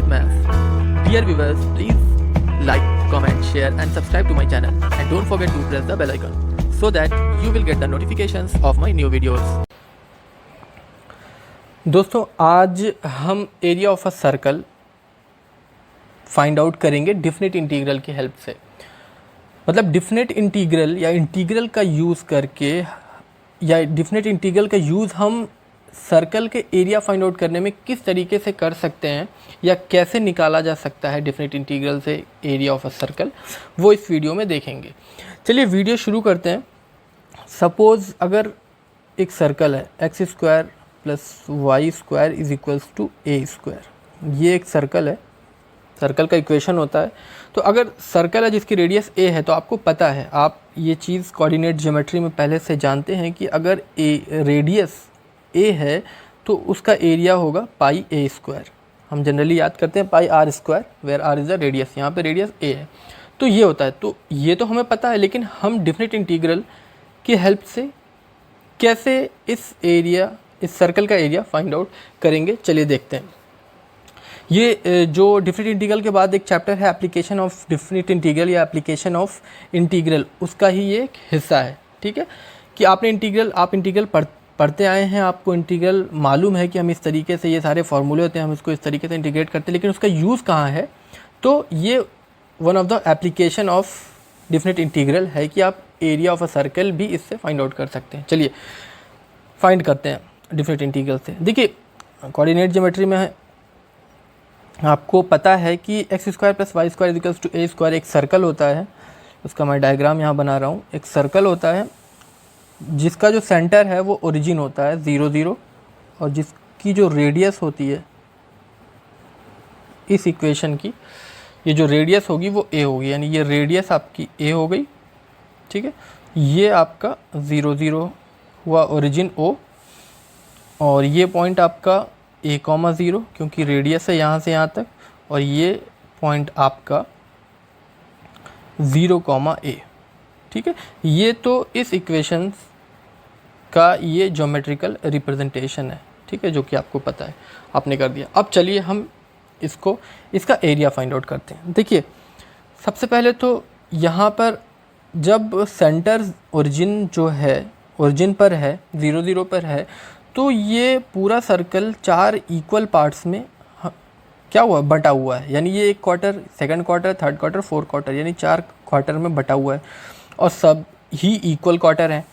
with maths. Dear viewers, please like, comment, share and subscribe to my channel and don't forget to press the bell icon so that you will get the notifications of my new videos. दोस्तों आज हम area of a circle find out करेंगे definite integral की help से। मतलब definite integral या integral का use करके या डिफिनिट इंटीग्रल का यूज़ हम सर्कल के एरिया फाइंड आउट करने में किस तरीके से कर सकते हैं या कैसे निकाला जा सकता है डिफिनिट इंटीग्रल से एरिया ऑफ अ सर्कल, वो इस वीडियो में देखेंगे। चलिए वीडियो शुरू करते हैं। सपोज़ अगर एक सर्कल है X square plus Y square is equals to A square, ये एक सर्कल है, सर्कल का इक्वेशन होता है। तो अगर सर्कल है जिसकी रेडियस ए है तो आपको पता है, आप ये चीज़ कोऑर्डिनेट ज्योमेट्री में पहले से जानते हैं कि अगर ए रेडियस ए है तो उसका एरिया होगा पाई ए स्क्वायर। हम जनरली याद करते हैं pi r square where r is the radius, यहाँ पे रेडियस ए है तो ये होता है। तो ये तो हमें पता है, लेकिन हम डिफिनिट इंटीग्रल की हेल्प से कैसे इस सर्कल का एरिया फाइंड आउट करेंगे, चलिए देखते हैं। ये जो डिफिनिट इंटीग्रल के बाद एक चैप्टर है एप्लीकेशन ऑफ डिफिनिट इंटीग्रल या एप्लीकेशन ऑफ इंटीग्रल, उसका ही ये एक हिस्सा है। ठीक है कि आप इंटीग्रल पढ़ते आए हैं, आपको इंटीग्रल मालूम है कि हम इस तरीके से, ये सारे फॉर्मूले होते हैं, हम इसको इस तरीके से इंटीग्रेट करते हैं, लेकिन उसका यूज़ कहाँ है। तो ये one of the application of definite integral है कि आप एरिया ऑफ अ सर्कल भी इससे फाइंड आउट कर सकते हैं। चलिए फाइंड करते हैं डिफिनिट इंटीग्रल से। देखिए कोऑर्डिनेट ज्योमेट्री में आपको पता है कि X square plus Y square equals to A square एक सर्कल होता है। उसका मैं डायग्राम यहाँ बना रहा हूँ। एक सर्कल होता है जिसका जो सेंटर है वो ओरिजिन होता है 0 0 और जिसकी जो रेडियस होती है इस इक्वेशन की, ये जो रेडियस होगी वो a होगी, यानी ये रेडियस आपकी a हो गई। ठीक है, ये आपका 0 0 हुआ ओरिजिन O और ये पॉइंट आपका a,0 क्योंकि रेडियस है यहाँ से यहाँ तक, और ये पॉइंट आपका 0, a। ठीक है, ये तो इस इक्वेशन का ये ज्योमेट्रिकल रिप्रेजेंटेशन है। ठीक है, जो कि आपको पता है, आपने कर दिया। अब चलिए हम इसका एरिया फाइंड आउट करते हैं। देखिए सबसे पहले तो यहाँ पर जब सेंटर ओरिजिन पर है 0 0 पर है, तो ये पूरा सर्कल 4 इक्वल पार्ट्स में क्या हुआ, बटा हुआ है। यानी ये एक quarter, second quarter, third quarter, fourth quarter, यानी 4 क्वार्टर में बटा हुआ है और सब ही इक्वल क्वार्टर हैं,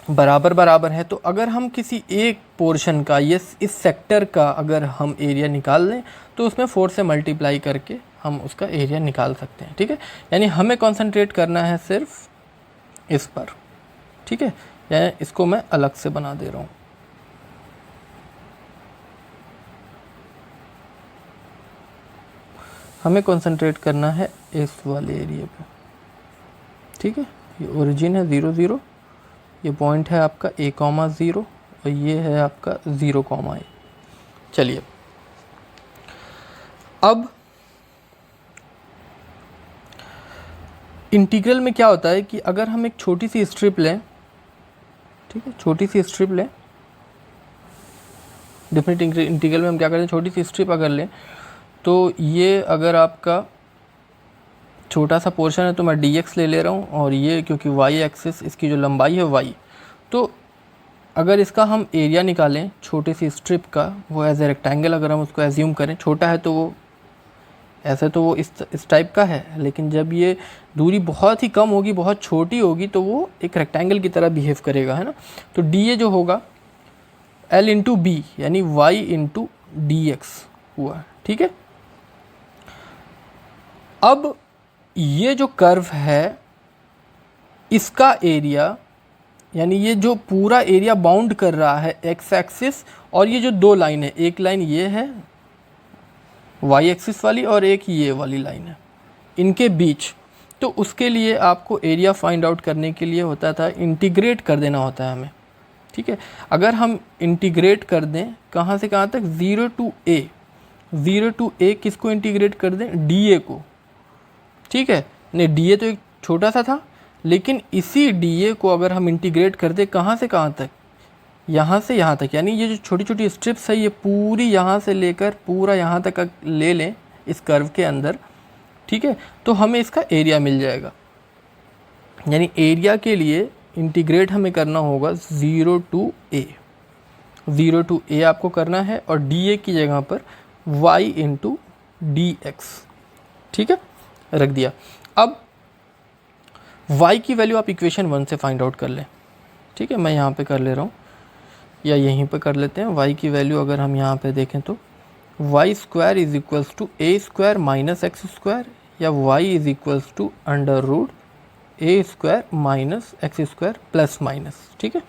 बराबर बराबर है। तो अगर हम किसी एक पोर्शन का, इस सेक्टर का अगर हम एरिया निकाल लें तो उसमें 4 से मल्टीप्लाई करके हम उसका एरिया निकाल सकते हैं। ठीक है, यानी हमें कंसंट्रेट करना है सिर्फ इस पर। ठीक है, यानी इसको मैं अलग से बना दे रहा हूँ। हमें कंसंट्रेट करना है इस वाले एरिया पे। ठीक है, ये ओरिजिन है 0 0, ये पॉइंट है आपका a,0 और ये है आपका 0, a। चलिए अब इंटीग्रल में क्या होता है कि अगर हम एक छोटी सी स्ट्रिप लें, ठीक है, छोटी सी स्ट्रिप लें, डिफिनिट इंटीग्रल में हम क्या करते हैं, छोटी सी स्ट्रिप अगर लें तो ये अगर आपका छोटा सा पोर्शन है तो मैं dx ले रहा हूँ, और ये क्योंकि y एक्सिस इसकी जो लंबाई है y, तो अगर इसका हम एरिया निकालें छोटी सी स्ट्रिप का, वो एज ए रेक्टेंगल अगर हम उसको एज्यूम करें, छोटा है तो वो ऐसे तो वो इस टाइप का है, लेकिन जब ये दूरी बहुत ही कम होगी, बहुत छोटी होगी, तो वो एक रेक्टेंगल की तरह बिहेव करेगा, है ना। तो dA जो होगा L इंटू बी, यानी y इंटू dx हुआ। ठीक है, अब ये जो कर्व है इसका एरिया, यानी ये जो पूरा एरिया बाउंड कर रहा है एक्स एक्सिस, और ये जो दो लाइन है, एक लाइन ये है वाई एक्सिस वाली और एक ये वाली लाइन है, इनके बीच। तो उसके लिए आपको एरिया फाइंड आउट करने के लिए होता था, इंटीग्रेट कर देना होता है हमें। ठीक है, अगर हम इंटीग्रेट कर दें कहाँ से कहाँ तक, 0 टू a किसको इंटीग्रेट कर दें, dA को। ठीक है, नहीं dA तो एक छोटा सा था, लेकिन इसी dA को अगर हम इंटीग्रेट कर दें कहाँ से कहाँ तक, यहाँ से यहाँ तक, यानी ये जो छोटी छोटी स्ट्रिप्स है ये पूरी यहाँ से लेकर पूरा यहाँ तक ले लें इस कर्व के अंदर, ठीक है, तो हमें इसका एरिया मिल जाएगा। यानी एरिया के लिए इंटीग्रेट हमें करना होगा 0 to a, 0 to a आपको करना है और dA की जगह पर y इंटू dx, ठीक है, रख दिया। अब y की वैल्यू आप इक्वेशन 1 से फाइंड आउट कर लें, ठीक है, मैं यहाँ पे कर ले रहा हूँ या यहीं पे कर लेते हैं। y की वैल्यू अगर हम यहाँ पे देखें तो y square is equals to a square minus X square या y is equals to under root a square minus X square plus minus, ठीक है।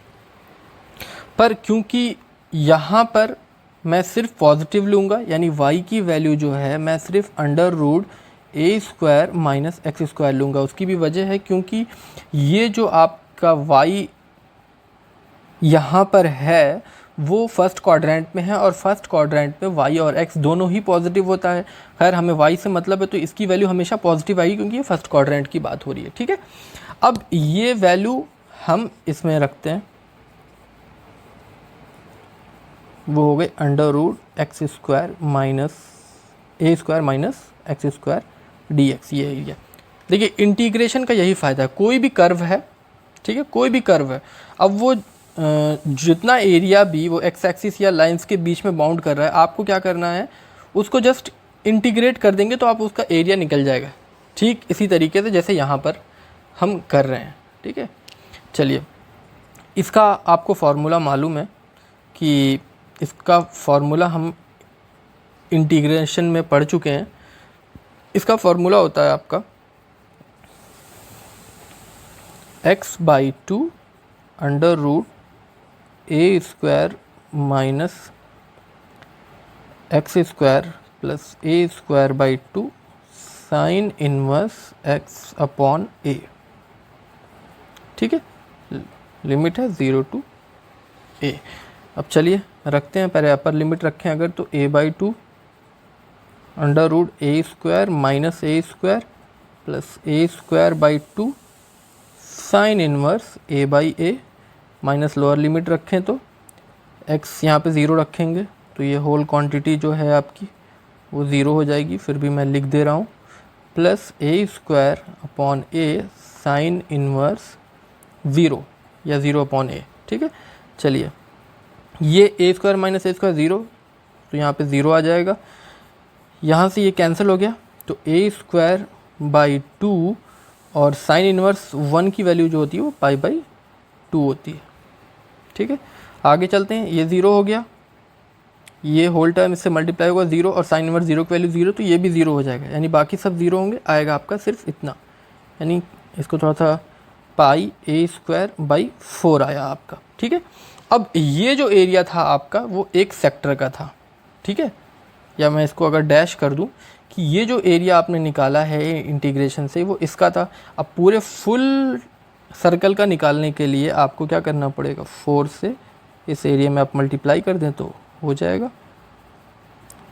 पर क्योंकि यहाँ पर मैं सिर्फ पॉजिटिव लूँगा, यानी y की वैल्यू जो है मैं सिर्फ under root a square minus X square लूँगा। उसकी भी वजह है क्योंकि ये जो आपका y यहाँ पर है वो फर्स्ट क्वाड्रेंट में है और फर्स्ट क्वाड्रेंट में y और x दोनों ही पॉजिटिव होता है। खैर हमें y से मतलब है तो इसकी वैल्यू हमेशा पॉजिटिव आएगी क्योंकि ये फर्स्ट क्वाड्रेंट की बात हो रही है, ठीक है। अब ये वैल्यू हम इसमें रखते हैं, वो हो गए under root X square minus a square minus X square dx, ये एरिया। देखिए इंटीग्रेशन का यही फ़ायदा है, कोई भी कर्व है, ठीक है, कोई भी कर्व है, अब वो जितना एरिया भी वो एक्स एक्सिस या लाइंस के बीच में बाउंड कर रहा है, आपको क्या करना है उसको जस्ट इंटीग्रेट कर देंगे तो आप उसका एरिया निकल जाएगा। ठीक इसी तरीके से जैसे यहाँ पर हम कर रहे हैं, ठीक है। चलिए इसका आपको फार्मूला मालूम है कि इसका फार्मूला हम इंटीग्रेशन में पढ़ चुके हैं। इसका फार्मूला होता है आपका x/2 under root a square minus X square plus a square by 2 sine inverse x upon a, ठीक है। लिमिट है 0 to a। अब चलिए रखते हैं, पहले अपर लिमिट रखें अगर तो a/2 under root a square minus a square plus a square by 2 sine inverse a/a minus lower limit रखें तो x यहाँ पे 0 रखेंगे तो ये होल क्वांटिटी जो है आपकी वो 0 हो जाएगी, फिर भी मैं लिख दे रहा हूँ, plus a square upon a sine inverse 0 या 0 अपॉन a, ठीक है। चलिए ये a square minus a square 0 तो यहाँ पे 0 आ जाएगा, यहाँ से ये कैंसिल हो गया तो a स्क्वायर बाई 2 और साइन इनवर्स 1 की वैल्यू जो होती है वो π/2 होती है, ठीक है। आगे चलते हैं, ये 0 हो गया, ये होल टर्म इससे मल्टीप्लाई होगा 0 और साइन इनवर्स 0 की वैल्यू 0 तो ये भी 0 हो जाएगा, यानी बाकी सब 0 होंगे, आएगा आपका सिर्फ इतना, यानी इसको थोड़ा सा πa स्क्वायर बाई 4 आया आपका, ठीक है। अब ये जो एरिया था आपका वो एक सेक्टर का था, ठीक है, या मैं इसको अगर डैश कर दूं कि ये जो एरिया आपने निकाला है इंटीग्रेशन से वो इसका था। अब पूरे फुल सर्कल का निकालने के लिए आपको क्या करना पड़ेगा, 4 से इस एरिया में आप मल्टीप्लाई कर दें तो हो जाएगा।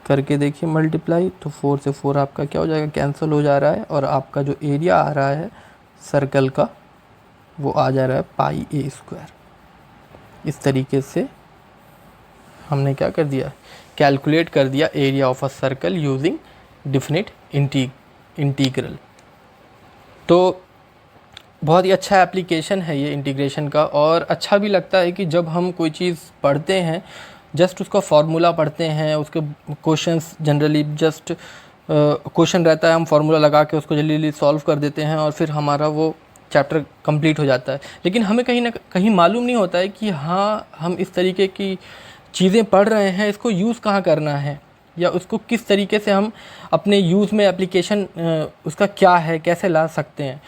करके देखिए मल्टीप्लाई, तो 4 से 4 आपका क्या हो जाएगा, कैंसिल हो जा रहा है और आपका जो एरिया आ रहा है सर्कल का वो आ जा रहा है πa स्क्वायर। इस तरीके से हमने क्या कर दिया, कैलकुलेट कर दिया area of a circle using definite integral. तो बहुत ही अच्छा एप्लीकेशन है ये इंटीग्रेशन का, और अच्छा भी लगता है कि जब हम कोई चीज़ पढ़ते हैं जस्ट उसका फार्मूला पढ़ते हैं, उसके क्वेश्चंस जनरली जस्ट क्वेश्चन रहता है, हम फार्मूला लगा के उसको जल्दी जल्दी सॉल्व कर देते हैं और फिर हमारा वो चैप्टर कंप्लीट हो जाता है। लेकिन हमें कहीं ना कहीं मालूम नहीं होता है कि हाँ हम इस तरीके की चीज़ें पढ़ रहे हैं, इसको यूज़ कहाँ करना है या उसको किस तरीके से हम अपने यूज़ में एप्लीकेशन उसका क्या है, कैसे ला सकते हैं।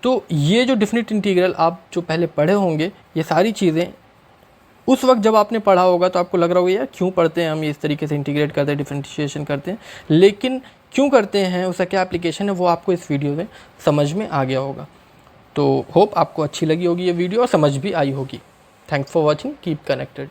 तो ये जो डिफिनिट इंटीग्रल आप जो पहले पढ़े होंगे, ये सारी चीज़ें उस वक्त जब आपने पढ़ा होगा तो आपको लग रहा होगा यार क्यों पढ़ते हैं हम ये इस तरीके से इंटीग्रेट करते हैं, डिफरेंशिएशन करते हैं, लेकिन क्यों करते हैं, उसका क्या एप्लीकेशन है, वो आपको इस वीडियो में समझ में आ गया होगा। तो होप आपको अच्छी लगी होगी ये वीडियो और समझ भी आई होगी। Thanks for watching, keep connected.